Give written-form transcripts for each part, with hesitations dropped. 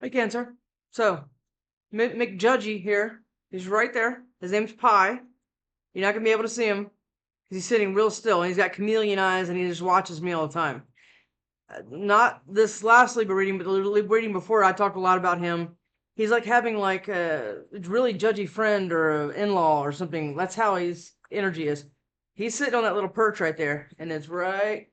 Hey, Cancer. So, McJudgy here. He's right there. His name's Pi. You're not going to be able to see him because he's sitting real still and he's got chameleon eyes and he just watches me all the time. Not this last Libra reading, but the Libra reading before, I talked a lot about him. He's like having like a really judgy friend or an in-law or something. That's how his energy is. He's sitting on that little perch right there, and it's right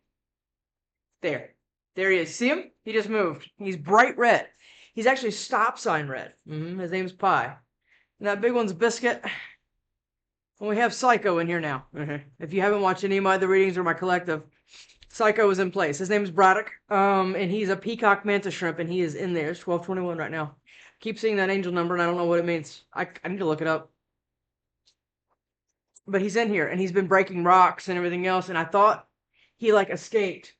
there. There he is. See him? He just moved. He's bright red. He's actually stop sign red. His name's Pi. And that big one's Biscuit. And we have Psycho in here now. If you haven't watched any of my other readings or my collective, Psycho is in place. His name is Braddock. And he's a peacock mantis shrimp, and he is in there. It's 1221 right now. Keep seeing that angel number, and I don't know what it means. I need to look it up. But he's in here, and he's been breaking rocks and everything else, and I thought he, like, escaped.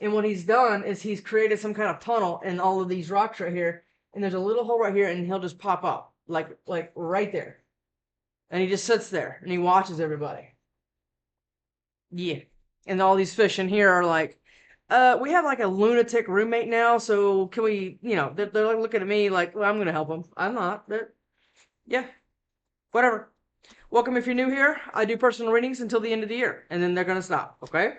And what he's done is he's created some kind of tunnel in all of these rocks right here, and there's a little hole right here, and he'll just pop up, like right there. And he just sits there, and he watches everybody. Yeah. And all these fish in here are like, we have like a lunatic roommate now, so can we, they're like looking at me like, well, I'm going to help them. I'm not. Yeah, whatever. Welcome if you're new here. I do personal readings until the end of the year, and then they're going to stop, okay?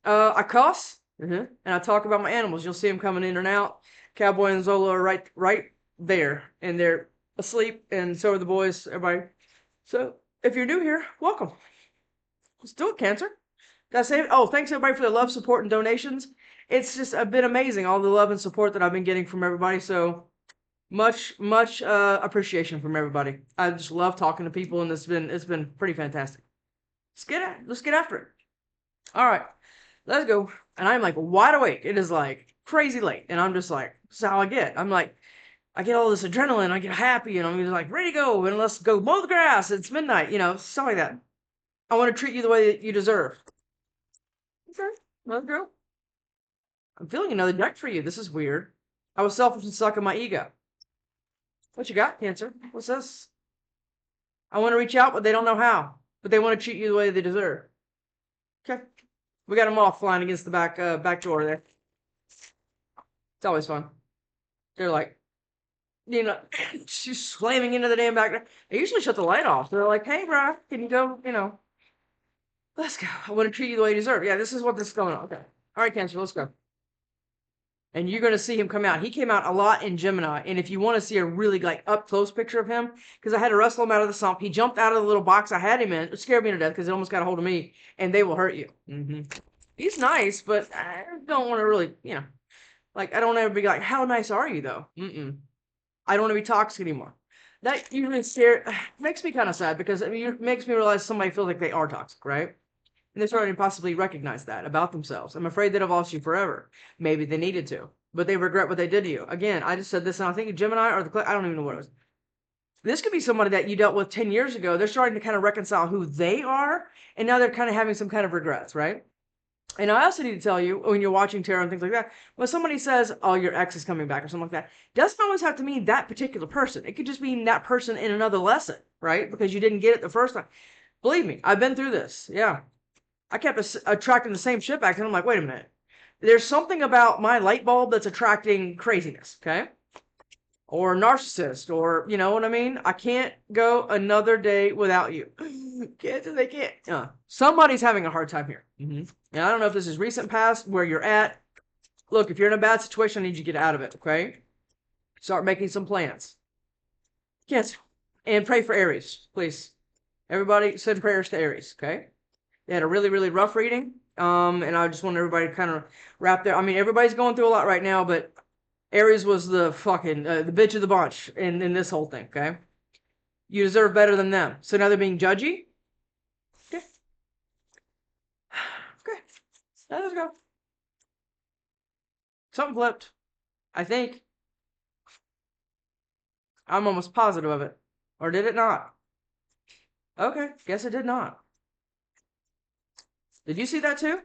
I cuss, and I talk about my animals. You'll see them coming in and out. Cowboy and Zola are right there, and they're asleep, and so are the boys, everybody. So if you're new here, welcome. Let's do it, Cancer. Did I say it? Oh, thanks everybody for the love, support, and donations. It's just been amazing, all the love and support that I've been getting from everybody. So much appreciation from everybody. I just love talking to people, and it's been pretty fantastic. Let's get after it. All right, let's go. And I'm like wide awake. It is like crazy late, and I'm just like, this is how I get. I'm like, I get all this adrenaline, I get happy, and I'm just like ready to go, and let's go mow the grass. It's midnight, stuff like that. I want to treat you the way that you deserve. Okay, let's go. I'm feeling another deck for you. This is weird. I was selfish and stuck in my ego. What you got, Cancer? What's this? I want to reach out, but they don't know how. But they want to treat you the way they deserve. Okay. We got a moth flying against the back door there. It's always fun. They're like, she's slamming into the damn back door. They usually shut the light off. They're like, hey, bro, can you go, let's go. I want to treat you the way you deserve. Yeah, this is what this is going on. Okay. All right, Cancer, let's go. And you're going to see him come out. He came out a lot in Gemini. And if you want to see a really like up close picture of him, because I had to wrestle him out of the sump. He jumped out of the little box I had him in. It scared me to death because it almost got a hold of me. And they will hurt you. He's nice, but I don't want to really, like, I don't ever be like, how nice are you, though? I don't want to be toxic anymore. That usually makes me kind of sad because it makes me realize somebody feels like they are toxic, right? And they're starting to possibly recognize that about themselves. I'm afraid they'd have lost you forever. Maybe they needed to, but they regret what they did to you. Again, I just said this, and I think Gemini or I don't even know what it was. This could be somebody that you dealt with 10 years ago. They're starting to kind of reconcile who they are, and now they're kind of having some kind of regrets, right? And I also need to tell you, when you're watching tarot and things like that, when somebody says, oh, your ex is coming back or something like that, doesn't always have to mean that particular person. It could just mean that person in another lesson, right? Because you didn't get it the first time. Believe me, I've been through this. Yeah. I kept attracting the same shit back, and I'm like, wait a minute. There's something about my light bulb that's attracting craziness, okay? Or narcissist, or, you know what I mean? I can't go another day without you. They can't. Somebody's having a hard time here. And I don't know if this is recent past, where you're at. Look, if you're in a bad situation, I need you to get out of it, okay? Start making some plans. Yes. And pray for Aries, please. Everybody send prayers to Aries, okay? They had a really, really rough reading. And I just want everybody to kind of wrap their... I mean, everybody's going through a lot right now, but Aries was the fucking... the bitch of the bunch in this whole thing, okay? You deserve better than them. So now they're being judgy? Okay. Okay. Now let's go. Something flipped. I think. I'm almost positive of it. Or did it not? Okay. Guess it did not. Did you see that too?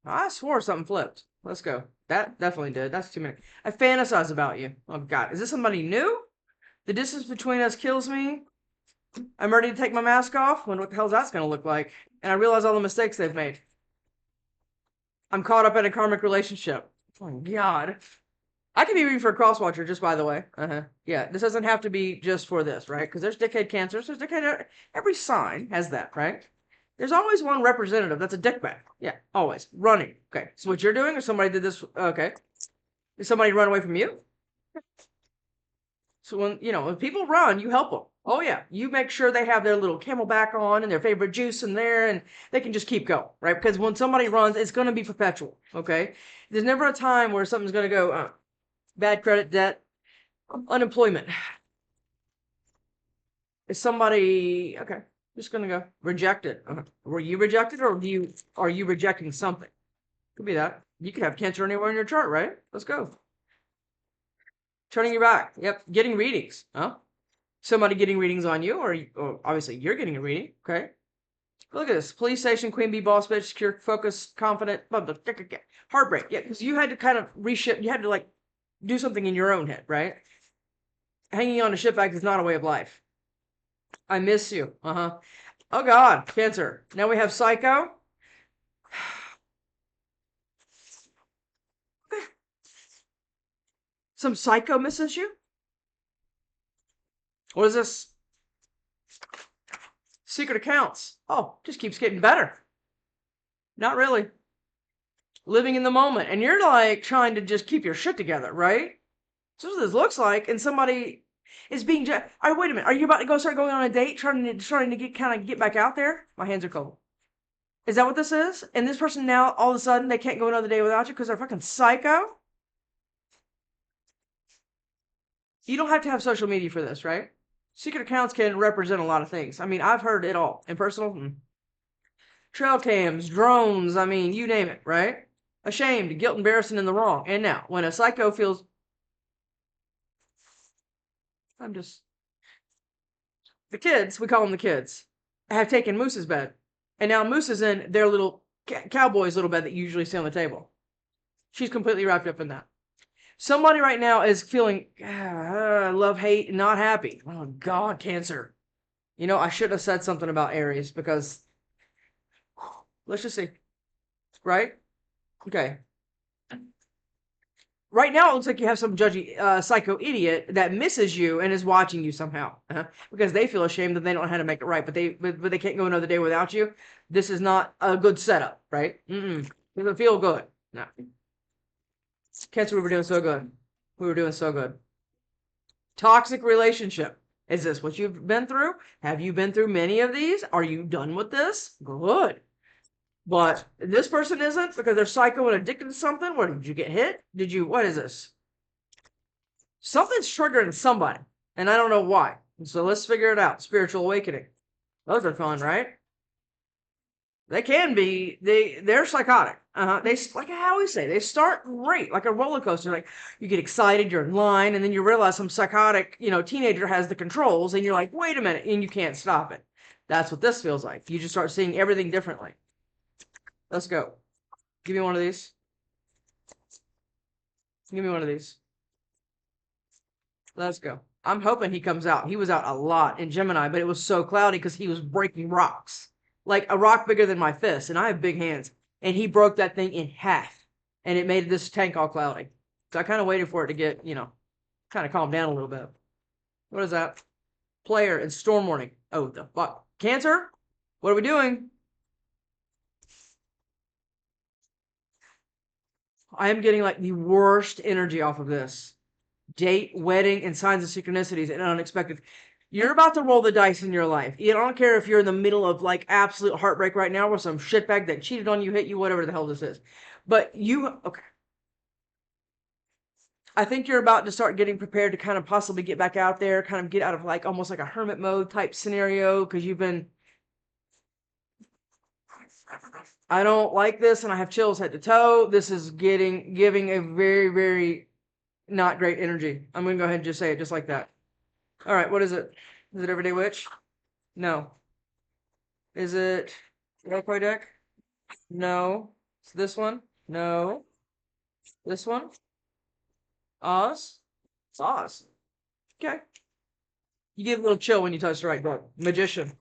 I swore something flipped. Let's go. That definitely did. That's too many. I fantasize about you. Oh, God. Is this somebody new? The distance between us kills me. I'm ready to take my mask off. Wonder what the hell's that's going to look like. And I realize all the mistakes they've made. I'm caught up in a karmic relationship. Oh, my God. I can be reading for a cross watcher, just by the way. Yeah, this doesn't have to be just for this, right? Because there's dickhead cancers. There's dickhead. Every sign has that, right? There's always one representative that's a dickbag. Yeah, always. Running. Okay, so what you're doing, or somebody did this? Okay. Did somebody run away from you? So when people run, you help them. Oh yeah, you make sure they have their little Camelback on and their favorite juice in there, and they can just keep going, right? Because when somebody runs, it's going to be perpetual. Okay, there's never a time where something's going to go bad credit, debt, unemployment. Is somebody okay? Just going to go rejected. Were you rejected, or are you rejecting something? Could be that. You could have cancer anywhere in your chart, right? Let's go. Turning your back. Yep. Getting readings. Huh? Somebody getting readings on you, or obviously you're getting a reading. Okay. Look at this. Police station, queen bee, boss bitch, secure, focused, confident, blah, blah, blah, blah. Heartbreak. Yeah, because you had to kind of reshift. You had to like do something in your own head, right? Hanging on to shit bags is not a way of life. I miss you. Uh-huh. Oh God, Cancer. Now we have Psycho. Some Psycho misses you? What is this? Secret accounts. Oh, just keeps getting better. Not really. Living in the moment. And you're like trying to just keep your shit together, right? So what this looks like, and somebody is being. All right, wait a minute. Are you about to start going on a date, trying to get back out there? My hands are cold. Is that what this is? And this person now, all of a sudden, they can't go another day without you because they're fucking psycho? You don't have to have social media for this, right? Secret accounts can represent a lot of things. I mean, I've heard it all. In personal, trail cams, drones, I mean, you name it, right? Ashamed, guilt, embarrassing, in the wrong. And now, when a psycho feels, the kids, we call them the kids, have taken Moose's bed. And now Moose is in their little cowboy's little bed that you usually see on the table. She's completely wrapped up in that. Somebody right now is feeling love, hate, not happy. Oh, God, Cancer. I should have said something about Aries because let's just see. Right? Okay. Right now, it looks like you have some judgy psycho idiot that misses you and is watching you somehow because they feel ashamed that they don't know how to make it right, but they can't go another day without you. This is not a good setup, right? Doesn't feel good. No. Cancer, we were doing so good. We were doing so good. Toxic relationship. Is this what you've been through? Have you been through many of these? Are you done with this? Good. But this person isn't because they're psycho and addicted to something. What, did you get hit? What is this? Something's triggering somebody, and I don't know why. So let's figure it out. Spiritual awakening. Those are fun, right? They can be. They're psychotic. They, like I always say, they start great, like a roller coaster. Like you get excited, you're in line, and then you realize some psychotic, teenager has the controls, and you're like, wait a minute, and you can't stop it. That's what this feels like. You just start seeing everything differently. Let's go. Give me one of these. Give me one of these. Let's go. I'm hoping he comes out. He was out a lot in Gemini, but it was so cloudy because he was breaking rocks. Like a rock bigger than my fist, and I have big hands. And he broke that thing in half, and it made this tank all cloudy. So I kind of waited for it to get, kind of calm down a little bit. What is that? Player and storm warning. Oh, the fuck. Cancer? What are we doing? I am getting like the worst energy off of this. Date, wedding, and signs of synchronicities and unexpected. You're about to roll the dice in your life. I don't care if you're in the middle of like absolute heartbreak right now, or some shitbag that cheated on you, hit you, whatever the hell this is. But okay. I think you're about to start getting prepared to kind of possibly get back out there, kind of get out of like almost like a hermit mode type scenario because you've been. I don't like this, and I have chills head to toe. This is giving a very, very not great energy. I'm gonna go ahead and just say it just like that. All right, what is it? Is it Everyday Witch? No. Is it Iroquois deck? No. It's this one? No. This one? Oz? It's Oz. Okay. You get a little chill when you touch the right book. Magician.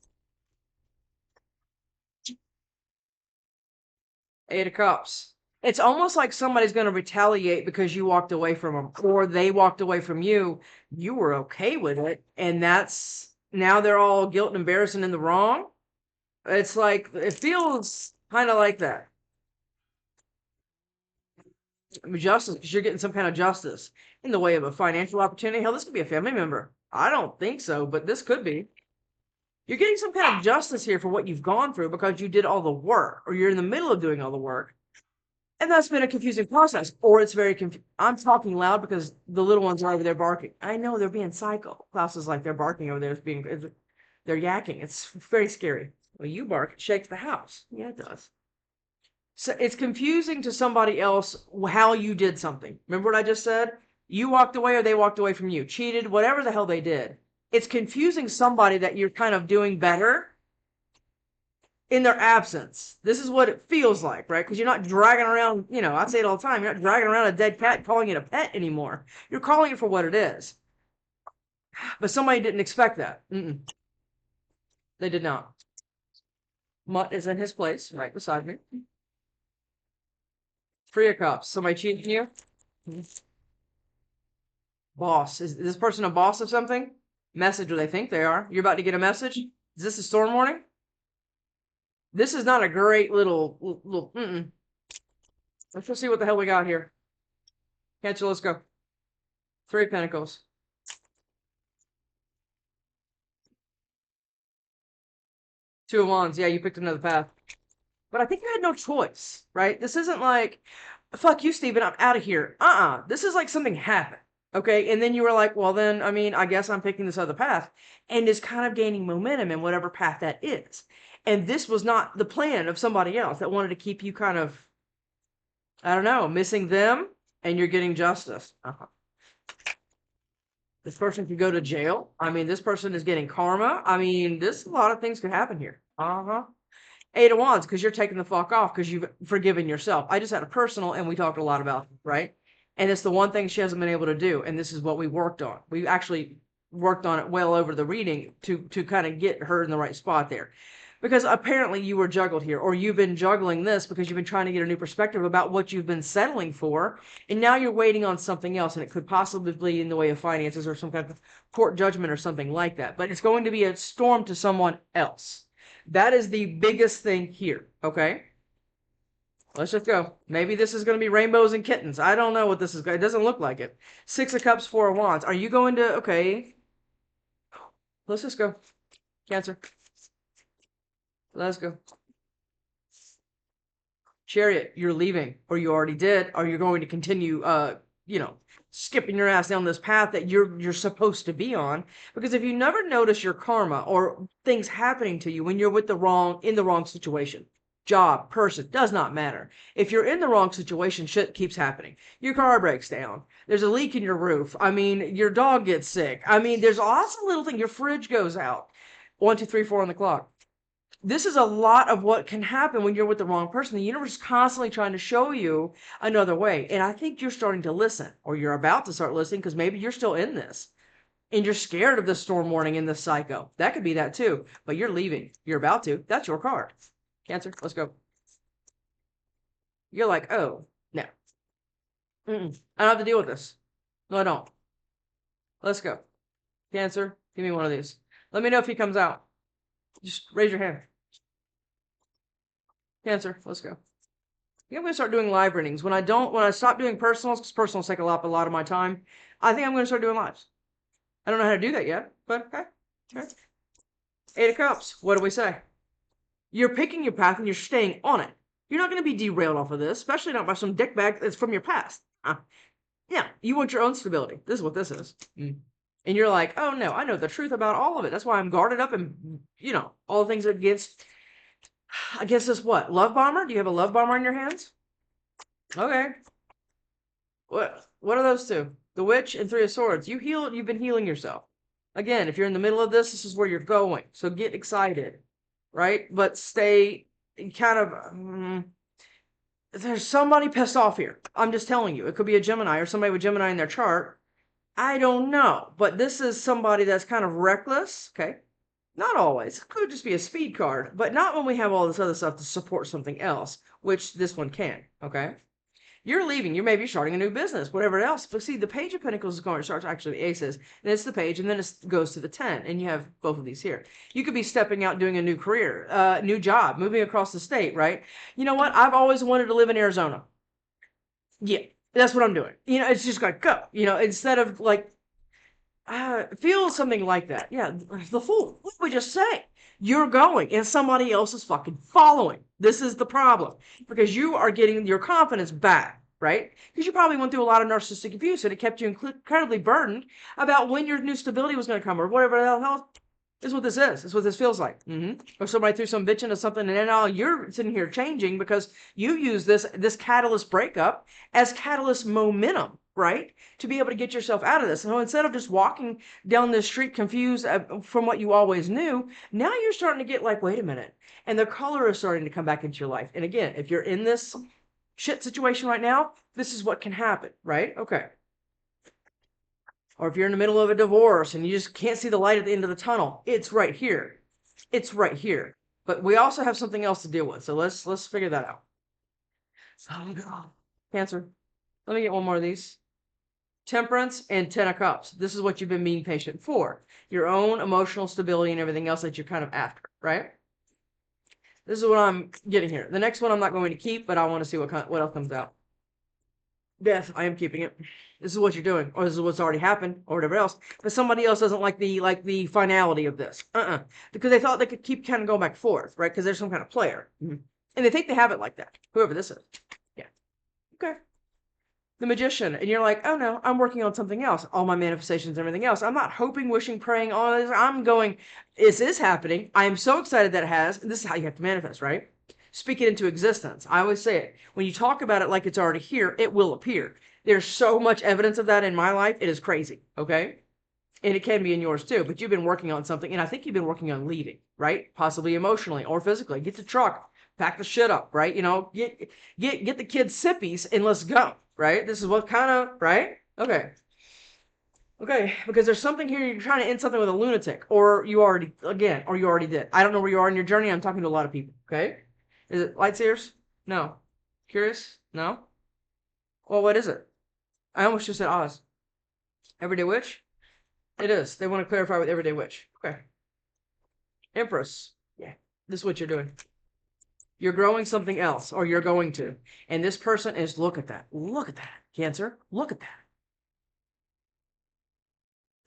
Eight of Cups. It's almost like somebody's going to retaliate because you walked away from them or they walked away from you. You were okay with it. And that's now they're all guilt and embarrassing in the wrong. It's like, it feels kind of like that. Justice, because you're getting some kind of justice in the way of a financial opportunity. Hell, this could be a family member. I don't think so, but this could be. You're getting some kind of justice here for what you've gone through because you did all the work or you're in the middle of doing all the work. And that's been a confusing process, or it's very I'm talking loud because the little ones are over there barking. I know they're being psycho. Klaus is like they're barking over there, they're yakking. It's very scary. Well, you bark, it shakes the house. Yeah, it does. So it's confusing to somebody else how you did something. Remember what I just said? You walked away or they walked away from you, cheated, whatever the hell they did. It's confusing somebody that you're kind of doing better in their absence. This is what it feels like, right? Because you're not dragging around, I say it all the time, you're not dragging around a dead cat calling it a pet anymore. You're calling it for what it is. But somebody didn't expect that. They did not. Mutt is in his place, right beside me. 3 of Cups. Somebody cheating you? Boss. Is this person a boss of something? Message, or they think they are. You're about to get a message? Is this a storm warning? This is not a great little Let's just see what the hell we got here. Cancel, let's go. 3 of Pentacles. Two of Wands. Yeah, you picked another path. But I think you had no choice, right? This isn't like, fuck you, Steven, I'm out of here. This is like something happened. Okay, and then you were like, well, then, I guess I'm picking this other path. And is kind of gaining momentum in whatever path that is. And this was not the plan of somebody else that wanted to keep you kind of, I don't know, missing them, and you're getting justice. This person could go to jail. This person is getting karma. This, a lot of things could happen here. 8 of Wands, because you're taking the fuck off because you've forgiven yourself. I just had a personal, and we talked a lot about it, right? And it's the one thing she hasn't been able to do, and this is what we worked on. We actually worked on it well over the reading to kind of get her in the right spot there. Because apparently you were juggled here, or you've been juggling this because you've been trying to get a new perspective about what you've been settling for, and now you're waiting on something else, and it could possibly be in the way of finances or some kind of court judgment or something like that. But it's going to be a storm to someone else. That is the biggest thing here, okay? Let's just go. Maybe this is going to be rainbows and kittens. I don't know what this is. It doesn't look like it. 6 of Cups, 4 of Wands. Are you going to... Okay. Let's just go. Cancer. Let's go. Chariot, you're leaving. Or you already did. Or you're going to continue, skipping your ass down this path that you're supposed to be on. Because if you never notice your karma or things happening to you when you're in the wrong situation, job, person, does not matter. If you're in the wrong situation, shit keeps happening. Your car breaks down. There's a leak in your roof. Your dog gets sick. There's lots of little things. Your fridge goes out. 1, 2, 3, 4 on the clock. This is a lot of what can happen when you're with the wrong person. The universe is constantly trying to show you another way. And I think you're starting to listen, or you're about to start listening, because maybe you're still in this. And you're scared of the storm warning in this psycho. That could be that too. But you're leaving. You're about to. That's your card. Cancer, let's go. You're like, oh, no. I don't have to deal with this. No, I don't. Let's go. Cancer, give me one of these. Let me know if he comes out. Just raise your hand. Cancer, let's go. I think I'm going to start doing live readings. When I stop doing personals, because personals take a lot of my time, I think I'm going to start doing lives. I don't know how to do that yet, but okay. Okay. 8 of Cups, what do we say? You're picking your path and you're staying on it. You're not going to be derailed off of this, especially not by some dickbag that's from your past. Yeah, you want your own stability. This is what this is. And you're like, oh no, I know the truth about all of it. That's why I'm guarded up and, all the things against this what? Love bomber? Do you have a love bomber in your hands? Okay. What are those two? The Witch and 3 of Swords. You've been healing yourself. Again, if you're in the middle of this is where you're going. So get excited, right? But stay kind of... there's somebody pissed off here. I'm just telling you. It could be a Gemini or somebody with Gemini in their chart. I don't know. But this is somebody that's kind of reckless. Okay. Not always. It could just be a speed card. But not when we have all this other stuff to support something else. Which this one can. Okay. You're leaving. You may be starting a new business, whatever else. But see, the Page of Pentacles is going to start, actually the aces, and it's the page, and then it goes to the 10, and you have both of these here. You could be stepping out, doing a new career, new job, moving across the state, right? You know what? I've always wanted to live in Arizona. Yeah, that's what I'm doing. It's just like, go, instead of like, feel something like that. Yeah, the Fool. What did we just say? You're going and somebody else is fucking following. This is the problem, because you are getting your confidence back, right? Because you probably went through a lot of narcissistic abuse and it kept you incredibly burdened about when your new stability was going to come or whatever the hell. This is what this is. This is what this feels like. Or somebody threw some bitch into something, and then now you're sitting here changing because you use this catalyst breakup as catalyst momentum, right? To be able to get yourself out of this. So instead of just walking down this street confused from what you always knew, now you're starting to get like, wait a minute. And the color is starting to come back into your life. And again, if you're in this shit situation right now, this is what can happen, right? Okay. Or if you're in the middle of a divorce and you just can't see the light at the end of the tunnel, it's right here. It's right here. But we also have something else to deal with. So let's figure that out. Oh, God. Cancer. Let me get one more of these. Temperance and 10 of Cups. This is what you've been being patient for. Your own emotional stability and everything else that you're kind of after, right? This is what I'm getting here. The next one I'm not going to keep, but I want to see what else comes out. Death. I am keeping it. This is what you're doing, or this is what's already happened, or whatever else. But somebody else doesn't like the finality of this. Because they thought they could keep kind of going back and forth, right? Because they're some kind of player. And they think they have it like that. Whoever this is. Yeah. Okay. The Magician. And you're like, oh no, I'm working on something else. All my manifestations and everything else. I'm not hoping, wishing, praying on this. I'm going, this is happening. I am so excited that it has. And this is how you have to manifest, right? Speak it into existence. I always say it. When you talk about it like it's already here, it will appear. There's so much evidence of that in my life. It is crazy. Okay. And it can be in yours too, but you've been working on something. And I think you've been working on leaving, right? Possibly emotionally or physically. Get the truck, pack the shit up, right? Get the kids sippies and let's go, right? This is what kind of, right? Okay. Okay, because there's something here, you're trying to end something with a lunatic, or you already did. I don't know where you are in your journey. I'm talking to a lot of people, okay? Is it Lightseers? No. Curious? No? Well, what is it? I almost just said Oz. Everyday Witch? It is. They want to clarify with Everyday Witch. Okay. Empress. Yeah. This is what you're doing. You're growing something else, or you're going to. And this person is, look at that. Look at that. Cancer. Look at that.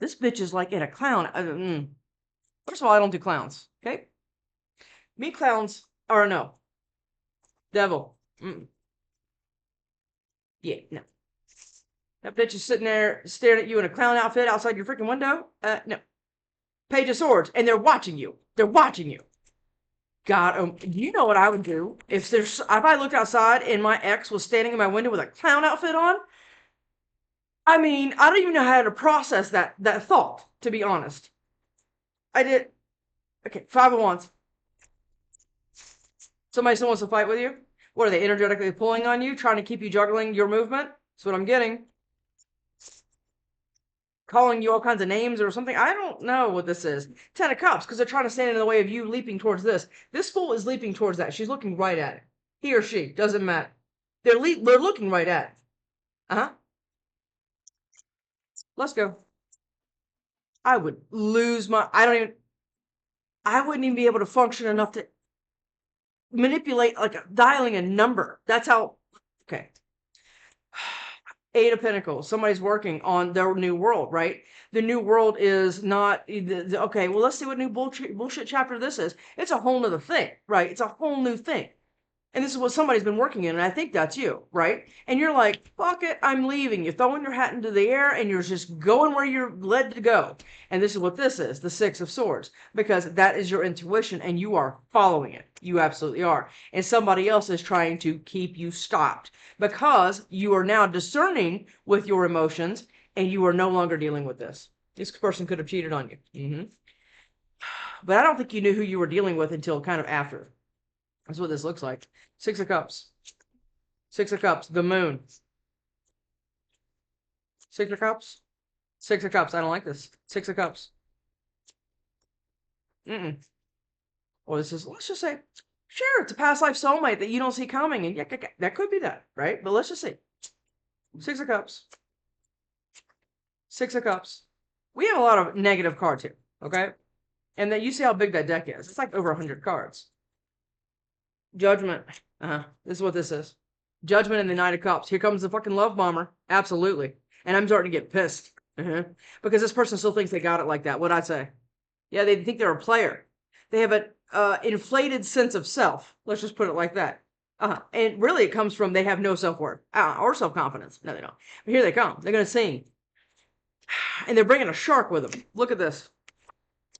This bitch is like in a clown. First of all, I don't do clowns. Okay? Me clowns are a no. Devil. Yeah, no. That bitch is sitting there staring at you in a clown outfit outside your freaking window. No. Page of Swords, and they're watching you. They're watching you. God, you know what I would do if I looked outside and my ex was standing in my window with a clown outfit on. I mean, I don't even know how to process that thought, to be honest. I did. Okay, 5 of Wands. Somebody still wants to fight with you? What are they energetically pulling on you, trying to keep you juggling your movement? That's what I'm getting. Calling you all kinds of names or something. I don't know what this is. 10 of Cups, because they're trying to stand in the way of you leaping towards this. This fool is leaping towards that. She's looking right at it. He or she, doesn't matter. They're looking right at it. Let's go. I would lose my, I wouldn't even be able to function enough to manipulate, like dialing a number. That's how, okay. 8 of Pentacles. Somebody's working on their new world, right? The new world is not, okay, well, let's see what new bullshit chapter this is. It's a whole nother thing, right? It's a whole new thing. And this is what somebody's been working in, and I think that's you, right? And you're like, fuck it, I'm leaving. You're throwing your hat into the air, and you're just going where you're led to go. And this is what this is, the 6 of Swords, because that is your intuition, and you are following it. You absolutely are. And somebody else is trying to keep you stopped, because you are now discerning with your emotions, and you are no longer dealing with this. This person could have cheated on you. But I don't think you knew who you were dealing with until kind of after. That's what this looks like. 6 of Cups. 6 of Cups. The Moon. 6 of Cups. 6 of Cups. I don't like this. 6 of Cups. Well, this is, let's just say, sure, it's a past life soulmate that you don't see coming. And yeah, that could be that, right? But let's just see. Six of Cups. Six of Cups. We have a lot of negative cards here, okay? And then you see how big that deck is. It's like over 100 cards. Judgment. This is what this is. Judgment and the Knight of Cups. Here comes the fucking love bomber. Absolutely. And I'm starting to get pissed. Because this person still thinks they got it like that. What'd I say? Yeah, they think they're a player. They have an inflated sense of self. Let's just put it like that. And really it comes from they have no self-worth or self-confidence. No, they don't. But here they come. They're going to sing. And they're bringing a shark with them. Look at this.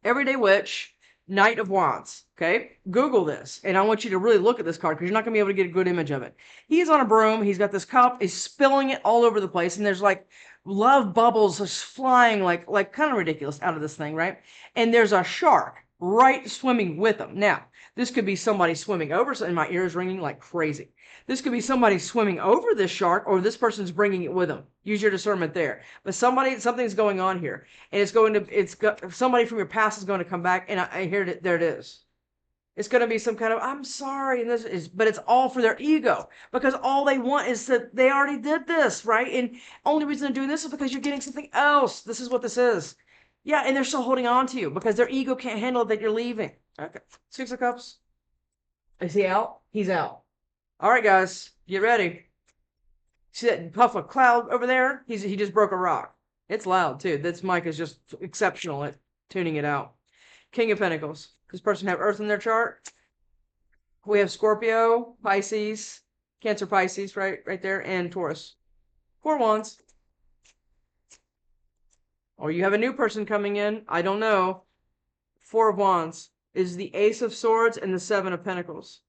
Everyday Witch, Knight of Wands. Okay? Google this. And I want you to really look at this card because you're not going to be able to get a good image of it. He's on a broom. He's got this cup. He's spilling it all over the place. And there's like love bubbles just flying like kind of ridiculous out of this thing, right? And there's a shark right swimming with him. Now, this could be somebody swimming over, and my ears ringing like crazy. This could be somebody swimming over this shark, or this person's bringing it with them. Use your discernment there. But something's going on here, and somebody from your past is going to come back, and I hear it. There it is. It's going to be some kind of I'm sorry, and but it's all for their ego because all they want is that they already did this, right? And only reason they're doing this is because you're getting something else. This is what this is. Yeah, and they're still holding on to you because their ego can't handle that you're leaving. Okay. Six of Cups. Is he out? He's out. All right, guys, get ready. See that puff of cloud over there? He just broke a rock. It's loud, too. This mic is just exceptional at tuning it out. King of Pentacles. Does this person have Earth in their chart? We have Scorpio, Pisces, Cancer, Pisces, right there, and Taurus. Four Wands. Or you have a new person coming in. I don't know. Four of Wands is the Ace of Swords and the Seven of Pentacles.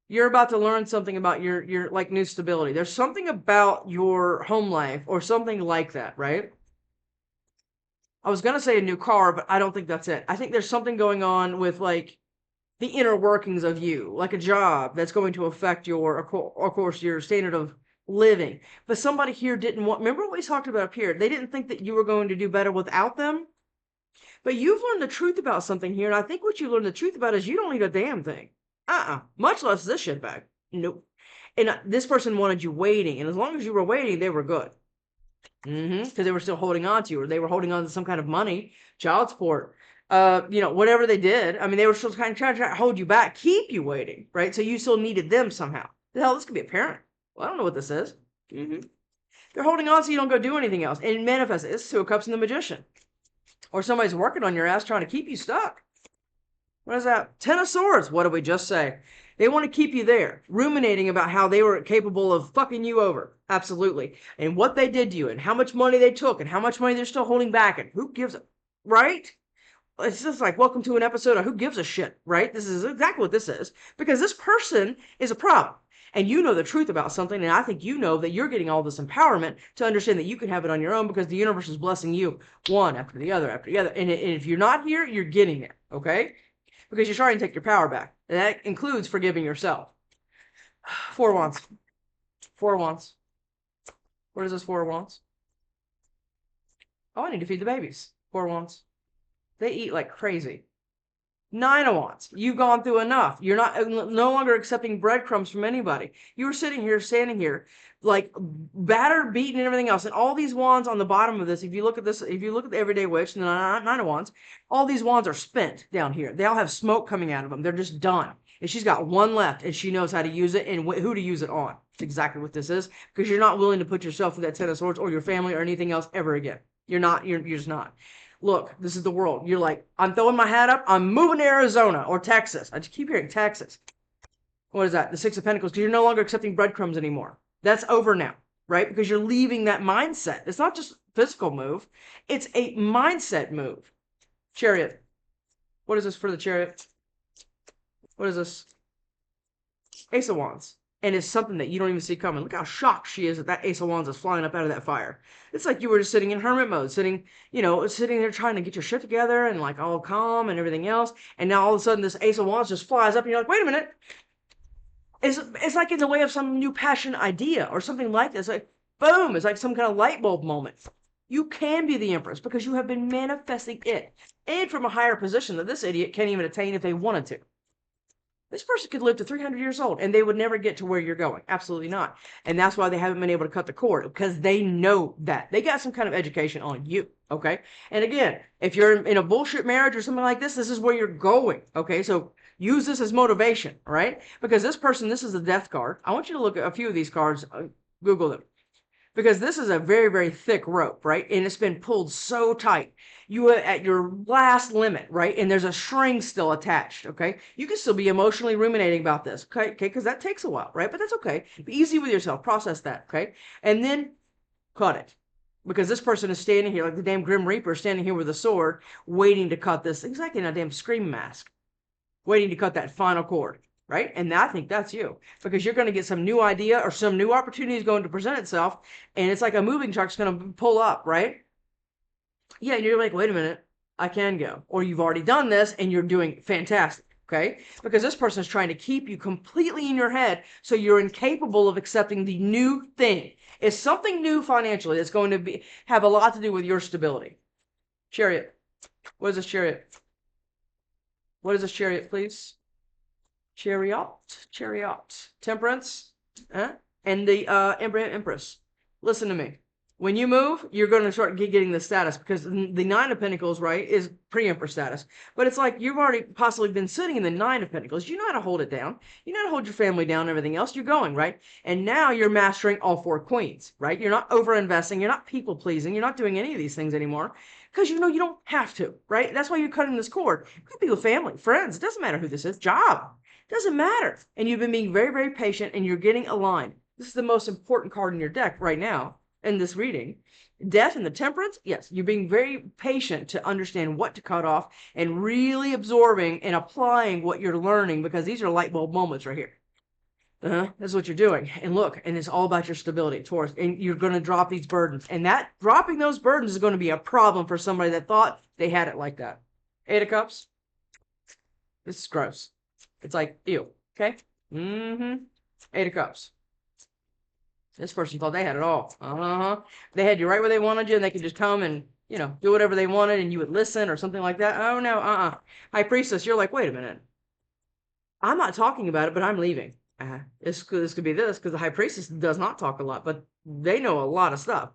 You're about to learn something about your like new stability. There's something about your home life or something like that, right? I was going to say a new car, but I don't think that's it. I think there's something going on with like the inner workings of you, like a job that's going to affect of course, your standard of living. But somebody here didn't want, remember what we talked about up here? They didn't think that you were going to do better without them. But you've learned the truth about something here, and I think what you learned the truth about is you don't need a damn thing. Much less this shitbag. Nope. And this person wanted you waiting, and as long as you were waiting, they were good. Because they were still holding on to you, or they were holding on to some kind of money, child support, whatever they did. I mean, they were still kind of trying to hold you back, keep you waiting, right? So you still needed them somehow. The hell, this could be a parent. Well, I don't know what this is. They're holding on so you don't go do anything else. And manifest it. It's Two of Cups and the Magician. Or somebody's working on your ass trying to keep you stuck. What is that? Ten of Swords. What did we just say? They want to keep you there, ruminating about how they were capable of fucking you over. Absolutely. And what they did to you and how much money they took and how much money they're still holding back. And who gives a... Right? It's just like, welcome to an episode of Who Gives a Shit, right? This is exactly what this is. Because this person is a problem. And you know the truth about something, and I think you know that you're getting all this empowerment to understand that you can have it on your own because the universe is blessing you one after the other after the other. And if you're not here, you're getting it, okay? Because you're trying to take your power back. And that includes forgiving yourself. Four Wands. Four Wands. What is this Four Wands? Oh, I need to feed the babies. Four Wands. They eat like crazy. Nine of Wands. You've gone through enough. You're no longer accepting breadcrumbs from anybody. You were standing here, like battered, beaten, and everything else. And all these wands on the bottom of this, if you look at this, if you look at the Everyday Witch and the Nine of Wands, all these wands are spent down here. They all have smoke coming out of them. They're just done. And she's got one left, and she knows how to use it and who to use it on. That's exactly what this is. Because you're not willing to put yourself through that Ten of Swords or your family or anything else ever again. You're not. You're just not. Look, this is the world. You're like, I'm throwing my hat up. I'm moving to Arizona or Texas. I just keep hearing Texas. What is that? The Six of Pentacles. Because you're no longer accepting breadcrumbs anymore. That's over now, right? Because you're leaving that mindset. It's not just a physical move. It's a mindset move. Chariot. What is this for the Chariot? What is this? Ace of Wands. And it's something that you don't even see coming. Look how shocked she is that Ace of Wands is flying up out of that fire. It's like you were just sitting in hermit mode, sitting there trying to get your shit together and like all calm and everything else. And now all of a sudden this Ace of Wands just flies up and you're like, wait a minute. It's like in the way of some new passion idea or something like this. Like, boom, it's like some kind of light bulb moment. You can be the Empress because you have been manifesting it. And from a higher position that this idiot can't even attain if they wanted to. This person could live to 300 years old and they would never get to where you're going. Absolutely not. And that's why they haven't been able to cut the cord, because they know that. They got some kind of education on you, okay? And again, if you're in a bullshit marriage or something like this is where you're going, okay? So use this as motivation, right? Because this person, this is the death card. I want you to look at a few of these cards, Google them. Because this is a very, very thick rope, right? And it's been pulled so tight. You are at your last limit, right? And there's a string still attached, okay? You can still be emotionally ruminating about this, okay? Because that takes a while, right? But that's okay. Be easy with yourself. Process that, okay? And then cut it. Because this person is standing here like the damn Grim Reaper, standing here with a sword, waiting to cut this. Exactly in a damn scream mask. Waiting to cut that final cord. Right? And I think that's you, because you're going to get some new idea or some new opportunity is going to present itself. And it's like a moving truck's going to pull up, right? Yeah. And you're like, wait a minute, I can go. Or you've already done this and you're doing fantastic. Okay. Because this person is trying to keep you completely in your head. So you're incapable of accepting the new thing. It's something new financially that's going to have a lot to do with your stability. Chariot. What is this chariot? What is this chariot, please? Chariot, temperance, and the Empress. Listen to me. When you move, you're going to start getting the status, because the Nine of Pentacles, right, is pre-Empress status. But it's like you've already possibly been sitting in the Nine of Pentacles. You know how to hold it down. You know how to hold your family down and everything else. You're going, right? And now you're mastering all four queens, right? You're not over-investing. You're not people-pleasing. You're not doing any of these things anymore, because you know you don't have to, right? That's why you're cutting this cord. It could be with family, friends. It doesn't matter who this is. Job. Doesn't matter. And you've been being very, very patient, and you're getting aligned. This is the most important card in your deck right now in this reading. Death and the Temperance. Yes, you're being very patient to understand what to cut off and really absorbing and applying what you're learning, because these are light bulb moments right here. That's what you're doing. And look, and it's all about your stability, Taurus. And you're going to drop these burdens. And that dropping those burdens is going to be a problem for somebody that thought they had it like that. Eight of Cups. This is gross. It's like, ew, okay? Eight of Cups. This person thought they had it all. They had you right where they wanted you, and they could just come and, you know, do whatever they wanted, and you would listen or something like that. Oh, no, High Priestess, you're like, wait a minute. I'm not talking about it, but I'm leaving. This could be this, because the High Priestess does not talk a lot, but they know a lot of stuff.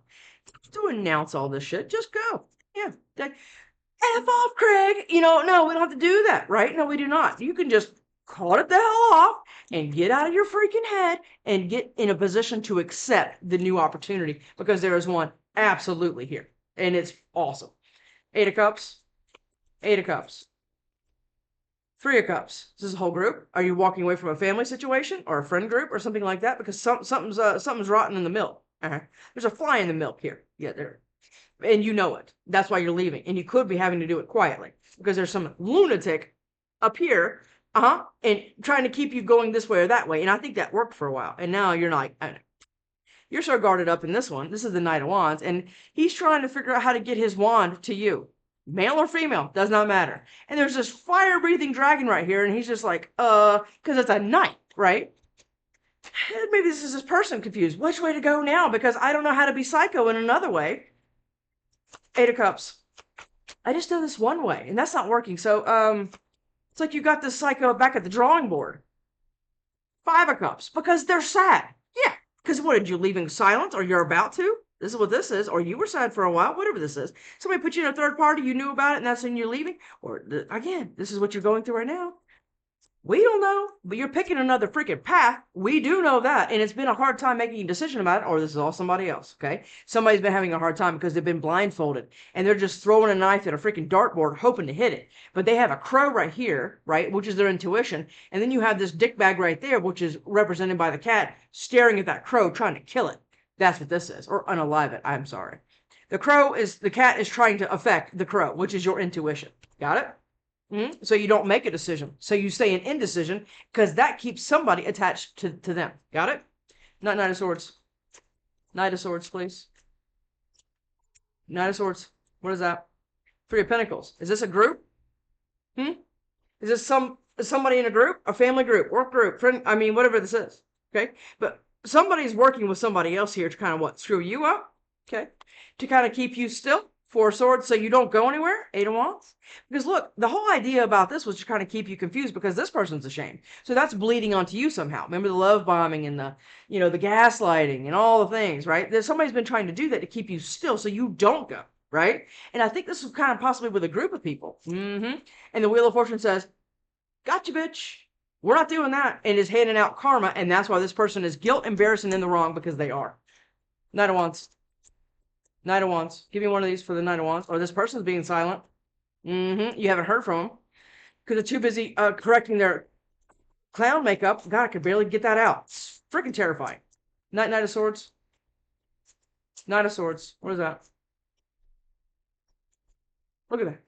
To announce all this shit, just go. Yeah. F off, Craig. You know, no, we don't have to do that, right? No, we do not. You can just cut it the hell off and get out of your freaking head and get in a position to accept the new opportunity, because there is one absolutely here, and it's awesome. Eight of Cups. Eight of Cups. Three of Cups. This is a whole group. Are you walking away from a family situation or a friend group or something like that? Because something's rotten in the milk. There's a fly in the milk here. Yeah, there. And you know it. That's why you're leaving. And you could be having to do it quietly, because there's some lunatic up here, and trying to keep you going this way or that way. And I think that worked for a while. And now you're like, you're so guarded up in this one. This is the Knight of Wands. And he's trying to figure out how to get his wand to you. Male or female, does not matter. And there's this fire-breathing dragon right here. And he's just like, because it's a knight, right? Maybe this is this person confused. Which way to go now? Because I don't know how to be psycho in another way. Eight of Cups. I just know this one way, and that's not working. So, it's like you got this psycho back at the drawing board. Five of Cups, because they're sad. Yeah, because what, did you leave in silence, or you're about to? This is what this is, or you were sad for a while, whatever this is. Somebody put you in a third party, you knew about it, and that's when you're leaving. Or, again, this is what you're going through right now. We don't know, but you're picking another freaking path. We do know that, and it's been a hard time making a decision about it, or this is all somebody else, okay? Somebody's been having a hard time because they've been blindfolded, and they're just throwing a knife at a freaking dartboard hoping to hit it. But they have a crow right here, right, which is their intuition, and then you have this dickbag right there, which is represented by the cat, staring at that crow, trying to kill it. That's what this is, or unalive it, I'm sorry. The cat is trying to affect the crow, which is your intuition. Got it? So you don't make a decision. So you stay in indecision, because that keeps somebody attached to them. Got it? Not Knight of Swords. Knight of Swords, please. Knight of Swords. What is that? Three of Pentacles. Is this a group? Is this somebody in a group? A family group? Work group? Friend? I mean, whatever this is. Okay? But somebody's working with somebody else here to kind of what? Screw you up? Okay? To kind of keep you still? Four of Swords, so you don't go anywhere. Eight of Wands. Because look, the whole idea about this was to kind of keep you confused because this person's ashamed. So that's bleeding onto you somehow. Remember the love bombing and the, the gaslighting and all the things, right? Somebody's been trying to do that to keep you still so you don't go, right? And I think this was kind of possibly with a group of people. And the Wheel of Fortune says, gotcha, bitch. We're not doing that. And is handing out karma. And that's why this person is guilt, embarrassed, and in the wrong because they are. Knight of Wands. Knight of Wands. Give me one of these for the Knight of Wands. Or this person's being silent. You haven't heard from them. Because they're too busy correcting their clown makeup. God, I could barely get that out. It's freaking terrifying. Knight of Swords. Knight of Swords. What is that? Look at that.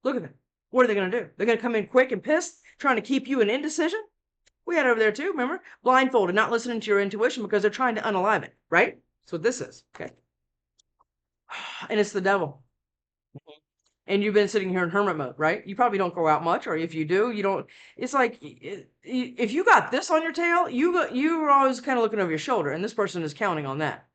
Look at that. What are they going to do? They're going to come in quick and pissed, trying to keep you in indecision? We had it over there too, remember? Blindfolded, not listening to your intuition because they're trying to unalive it, right? That's what this is. Okay. And it's the devil. And you've been sitting here in hermit mode, right? You probably don't go out much, or if you do, you don't. It's like if you got this on your tail, you're always kind of looking over your shoulder, and this person is counting on that.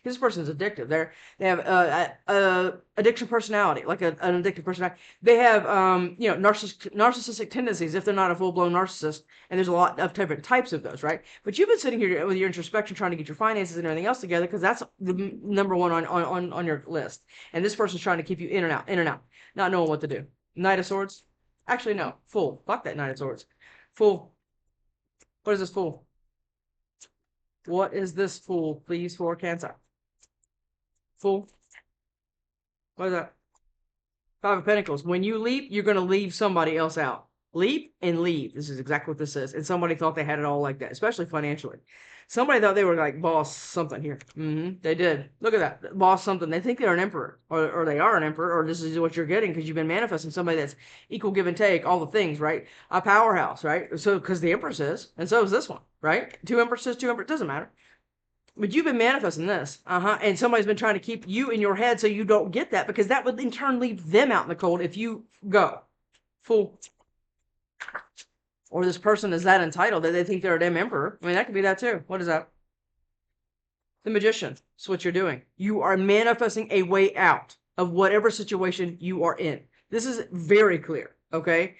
This person is addictive. They have addiction personality, like an addictive personality. They have narcissistic tendencies if they're not a full blown narcissist, and there's a lot of different types of those, right? But you've been sitting here with your introspection, trying to get your finances and everything else together, because that's the number one on your list. And this person's trying to keep you in and out. Not knowing what to do. Knight of Swords. Actually, no. Fool. Fuck that Knight of Swords. Fool. What is this Fool? What is this Fool, please, for Cancer? Fool. What is that? Five of Pentacles. When you leap, you're going to leave somebody else out. Leap and leave. This is exactly what this is. And somebody thought they had it all like that, especially financially. Somebody thought they were like boss something here. They did. Look at that. Boss something. They think they're an emperor. Or they are an emperor. Or this is what you're getting because you've been manifesting somebody that's equal give and take. All the things, right? A powerhouse, right? So, because the Empress is. And so is this one, right? Two Empresses. Doesn't matter. But you've been manifesting this. And somebody's been trying to keep you in your head so you don't get that. Because that would in turn leave them out in the cold if you go. Fool. Or this person is that entitled that they think they're a damn emperor. I mean, that could be that too. What is that? The Magician. That's what you're doing. You are manifesting a way out of whatever situation you are in. This is very clear, okay?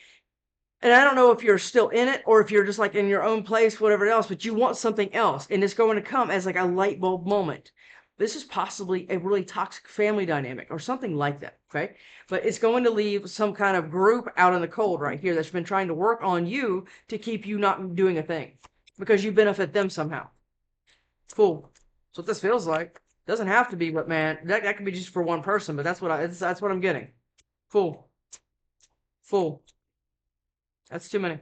And I don't know if you're still in it or if you're just like in your own place, whatever else, but you want something else. And it's going to come as like a light bulb moment. This is possibly a really toxic family dynamic or something like that, okay? But it's going to leave some kind of group out in the cold right here that's been trying to work on you to keep you not doing a thing because you benefit them somehow. Fool. That's what this feels like. Doesn't have to be, but man, that could be just for one person, but that's what I'm getting. Fool. Fool. That's too many.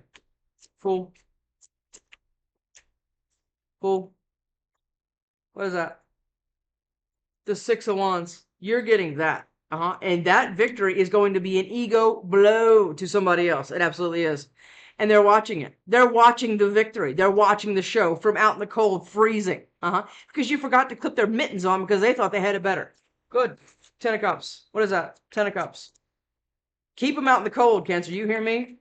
Fool. Fool. What is that? The Six of Wands. You're getting that. And that victory is going to be an ego blow to somebody else. It absolutely is. And they're watching it. They're watching the victory. They're watching the show from out in the cold, freezing. Because you forgot to clip their mittens on because they thought they had it better. Good. Ten of Cups. What is that? Ten of Cups. Keep them out in the cold, Cancer. You hear me?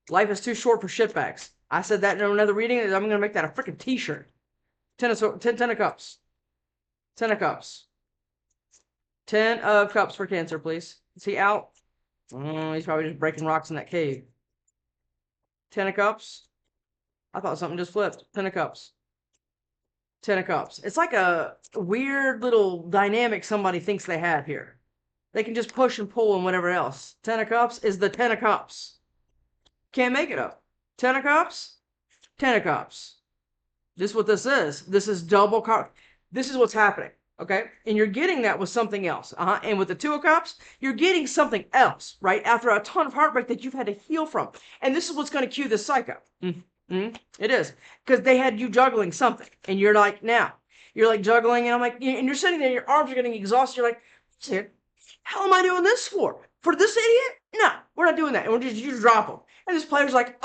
Life is too short for shitbags. I said that in another reading. I'm going to make that a freaking t-shirt. Ten of Cups. Ten of Cups. 10 of Cups for Cancer, please. Is he out? He's probably just breaking rocks in that cave. 10 of Cups. I thought something just flipped. 10 of Cups. 10 of Cups. It's like a weird little dynamic somebody thinks they have here. They can just push and pull and whatever else. 10 of Cups is the 10 of Cups. Can't make it up. 10 of Cups. 10 of Cups. This is what this is. This is double cup. This is what's happening. Okay, and you're getting that with something else. And with the Two of Cups, you're getting something else, right? After a ton of heartbreak that you've had to heal from. And this is what's going to cue this psycho. It is. Because they had you juggling something. And you're like, now. You're like juggling, and I'm like, and you're sitting there, your arms are getting exhausted. You're like, shit, how am I doing this for? For this idiot? No, we're not doing that. And you just drop them. And this player's like,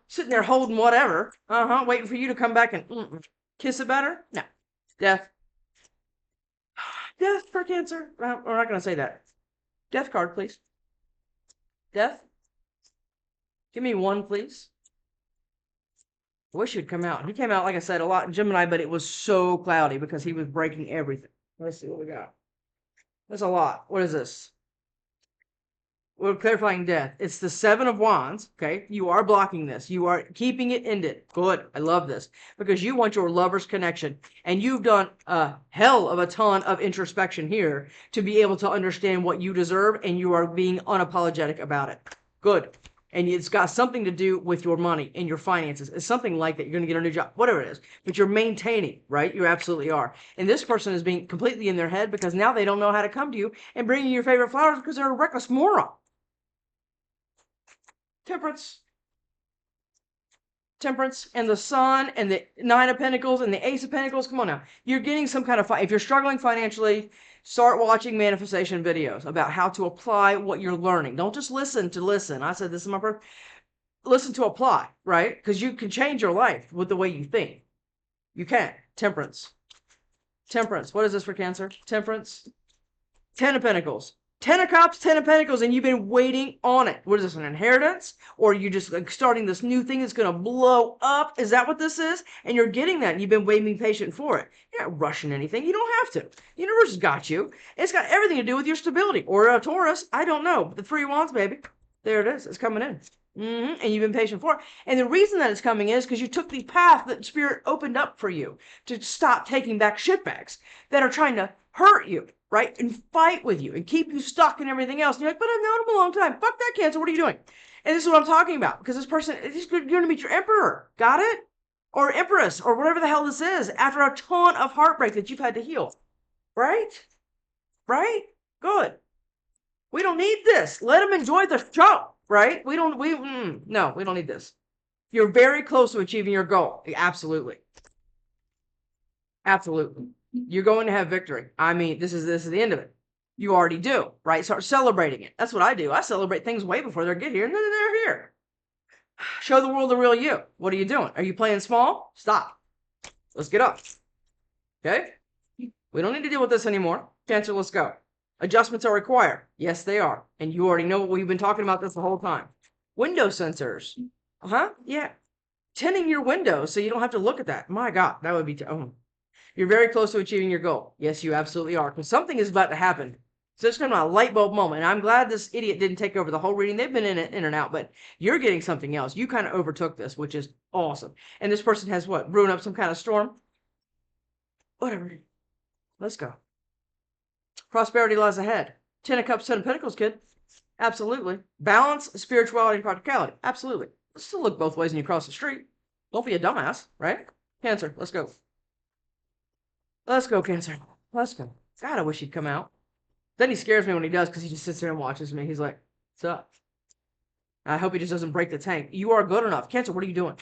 sitting there holding whatever. Waiting for you to come back and kiss it better? No. Death. Death for Cancer. We're not going to say that. Death card, please. Death. Give me one, please. I wish he'd come out. He came out, like I said, a lot in Gemini, but it was so cloudy because he was breaking everything. Let's see what we got. That's a lot. What is this? We're clarifying death. It's the Seven of Wands. Okay. You are blocking this. You are keeping it ended. Good. I love this because you want your lover's connection, and you've done a hell of a ton of introspection here to be able to understand what you deserve, and you are being unapologetic about it. Good. And it's got something to do with your money and your finances. It's something like that. You're going to get a new job, whatever it is, but you're maintaining, right? You absolutely are. And this person is being completely in their head because now they don't know how to come to you and bring you your favorite flowers because they're a reckless moron. Temperance. Temperance and the Sun and the Nine of Pentacles and the Ace of Pentacles. Come on now. You're getting some kind of, if you're struggling financially, start watching manifestation videos about how to apply what you're learning. Don't just listen to listen. I said this is my first. Listen to apply, right? Because you can change your life with the way you think. You can. Temperance. Temperance. What is this for Cancer? Temperance. Ten of Pentacles. Ten of Cups, Ten of Pentacles, and you've been waiting on it. What is this, an inheritance? Or are you just like starting this new thing that's going to blow up? Is that what this is? And you're getting that, and you've been waiting patient for it. You're not rushing anything. You don't have to. The universe has got you. It's got everything to do with your stability. Or a Taurus. I don't know. But the Three of Wands, baby. There it is. It's coming in. And you've been patient for it. And the reason that it's coming in is because you took the path that Spirit opened up for you to stop taking back shitbags that are trying to hurt you, right? And fight with you and keep you stuck and everything else. And you're like, but I've known him a long time. Fuck that, Cancer. What are you doing? And this is what I'm talking about. Because this person, you're going to meet your Emperor. Got it? Or Empress, or whatever the hell this is, after a ton of heartbreak that you've had to heal. Right? Right? Good. We don't need this. Let them enjoy the show. Right? No, we don't need this. You're very close to achieving your goal. Absolutely. Absolutely. You're going to have victory. I mean, this is the end of it. You already do, right? Start celebrating it. That's what I do. I celebrate things way before they get here, and then they're here. Show the world the real you. What are you doing? Are you playing small? Stop. Let's get up. Okay? We don't need to deal with this anymore. Cancer, let's go. Adjustments are required. Yes, they are. And you already know what we've been talking about this the whole time. Window sensors. Yeah. Tinting your windows so you don't have to look at that. My God, that would be... You're very close to achieving your goal. Yes, you absolutely are. Because something is about to happen. So it's kind of a light bulb moment. And I'm glad this idiot didn't take over the whole reading. They've been in and out, but you're getting something else. You kind of overtook this, which is awesome. And this person has what? Brewing up some kind of storm? Whatever. Let's go. Prosperity lies ahead. Ten of Cups, Ten of Pentacles, kid. Absolutely. Balance, spirituality, and practicality. Absolutely. Let's still look both ways when you cross the street. Don't be a dumbass, right? Cancer, let's go. Let's go, Cancer. Let's go. God, I wish he'd come out. Then he scares me when he does because he just sits there and watches me. He's like, what's up? I hope he just doesn't break the tank. You are good enough. Cancer, what are you doing?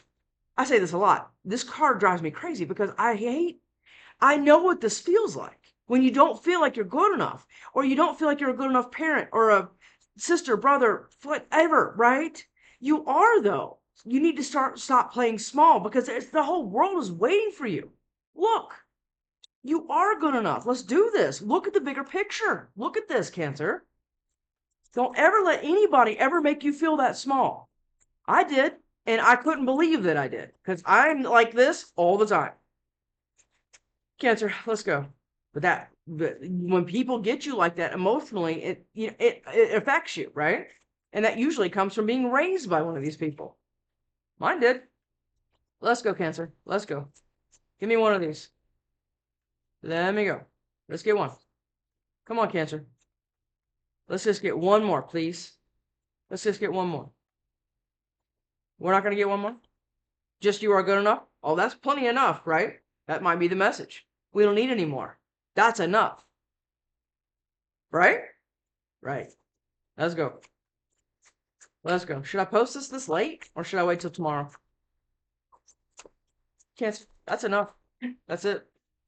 I say this a lot. This card drives me crazy because I know what this feels like. When you don't feel like you're good enough, or you don't feel like you're a good enough parent, or a sister, brother, whatever, right? You are, though. You need to stop playing small because the whole world is waiting for you. Look, you are good enough. Let's do this. Look at the bigger picture. Look at this, Cancer. Don't ever let anybody ever make you feel that small. I did, and I couldn't believe that I did because I'm like this all the time. Cancer, let's go. But when people get you like that emotionally, it affects you, right? And that usually comes from being raised by one of these people. Mine did. Let's go, Cancer. Let's go. Give me one of these. Let me go. Let's get one. Come on, Cancer. Let's just get one more, please. Let's just get one more. We're not going to get one more? Just you are good enough? Oh, that's plenty enough, right? That might be the message. We don't need any more. That's enough. Right? Right. Let's go. Let's go. Should I post this late? Or should I wait till tomorrow? Cancer. That's enough. That's it.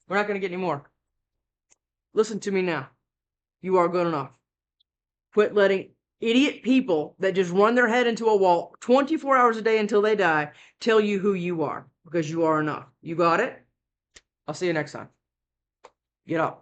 We're not going to get any more. Listen to me now. You are good enough. Quit letting idiot people that just run their head into a wall 24 hours a day until they die tell you who you are. Because you are enough. You got it? I'll see you next time. Get up.